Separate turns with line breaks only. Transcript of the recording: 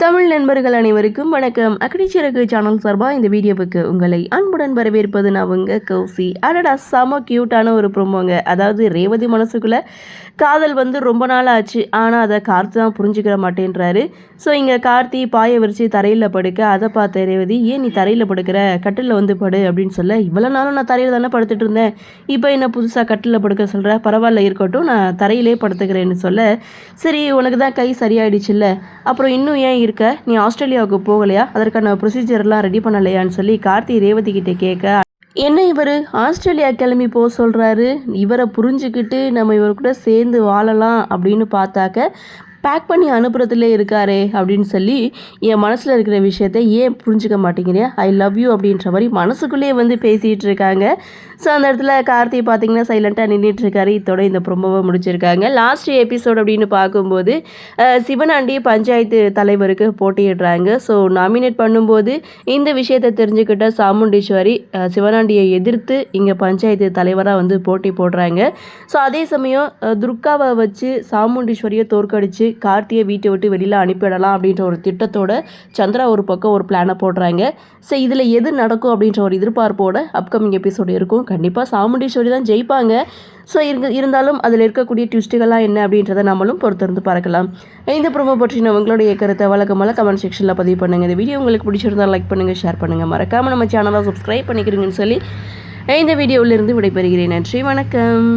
தமிழ் நண்பர்கள் அனைவருக்கும் வணக்கம். அக்கடிச்சிறகு சேனல் சார்பாக இந்த வீடியோவுக்கு உங்களை அன்புடன் வரவேற்பது நான் உங்க கௌசி. அடடா, செம க்யூட்டான ஒரு ப்ரோமோங்க. அதாவது ரேவதி மனசுக்குள்ளே காதல் வந்து ரொம்ப நாள் ஆச்சு, ஆனால் அதை கார்த்தி தான் புரிஞ்சுக்கிற மாட்டேன்றாரு. ஸோ இங்கே கார்த்தி பாயை விரித்து தரையில் படுக்க, அதை பார்த்த ரேவதி, ஏன் நீ தரையில் படுக்கிற, கட்டிலில் வந்து படு அப்படின்னு சொல்ல, இவ்வளோ நாளும் நான் தரையில் தானே படுத்துட்டு இருந்தேன், இப்போ என்ன புதுசாக கட்டிலில் படுக்க சொல்கிற, பரவாயில்ல இருக்கட்டும், நான் தரையிலே படுத்துக்கிறேன்னு சொல்ல, சரி உனக்கு தான் கை சரியாயிடுச்சுல்ல, அப்புறம் இன்னும் ஏன் இருக்க, நீ ஆஸ்திரேலியாவுக்கு போகலையா, அதற்கான ப்ரொசீஜர்லாம் ரெடி பண்ணலையான்னு சொல்லி கார்த்தி ரேவதி கிட்டே கேட்க, என்ன இவர் ஆஸ்திரேலியா கிளம்பி போக சொல்கிறாரு, இவரை புரிஞ்சுக்கிட்டு நம்ம இவர் கூட சேர்ந்து வாழலாம் அப்படின்னு பார்த்தாக்க பேக் பண்ணி அனுப்புறதுலே இருக்காரே அப்படின்னு சொல்லி என் மனசில் இருக்கிற விஷயத்த ஏன் புரிஞ்சுக்க மாட்டேங்கிறேன், ஐ லவ் யூ அப்படின்ற மாதிரி மனசுக்குள்ளேயே வந்து பேசிகிட்டு இருக்காங்க. ஸோ அந்த இடத்துல கார்த்தி பார்த்திங்கன்னா சைலண்ட்டாக நின்றுட்டுருக்காரு. இதோட இந்த ப்ரொமோவை முடிச்சிருக்காங்க. லாஸ்ட் எபிசோட் அப்படின்னு பார்க்கும்போது சிவனாண்டி பஞ்சாயத்து தலைவருக்கு போட்டியிடுறாங்க. ஸோ நாமினேட் பண்ணும்போது இந்த விஷயத்தை தெரிஞ்சுக்கிட்ட சாமுண்டீஸ்வரி சிவனாண்டியை எதிர்த்து இங்கே பஞ்சாயத்து தலைவராக வந்து போட்டி போடுறாங்க. ஸோ அதே சமயம் துர்காவை வச்சு சாமுண்டீஸ்வரியை தோற்கடித்து கார்த்தியை வீட்டை விட்டு வெளியில் அனுப்பிடலாம் அப்படின்ற ஒரு திட்டத்தோட சந்திரா ஒரு பக்கம் ஒரு பிளானை போடுறாங்க. ஸோ இதில் எது நடக்கும் அப்படின்ற ஒரு எதிர்பார்ப்போட அப்கமிங் எபிசோடு இருக்கும். கண்டிப்பாக சாமுண்டீஸ்வரி தான் ஜெயிப்பாங்க. ஸோ இருந்தாலும் அதில் இருக்கக்கூடிய ட்விஸ்ட்டுகள்லாம் என்ன அப்படின்றத நம்மளும் பொறுத்திருந்து பார்க்கலாம். இந்த ப்ரோமோ பற்றின உங்களுடைய கருத்தை வழக்கமாக கமெண்ட் செக்ஷனில் பதிவு பண்ணுங்கள். இந்த வீடியோ உங்களுக்கு பிடிச்சிருந்தால் லைக் பண்ணுங்கள், ஷேர் பண்ணுங்கள், மறக்காமல் நம்ம சேனலை சப்ஸ்கிரைப் பண்ணிக்கிறீங்கன்னு சொல்லி இந்த வீடியோவிலிருந்து விடைபெறுகிறேன். நன்றி, வணக்கம்.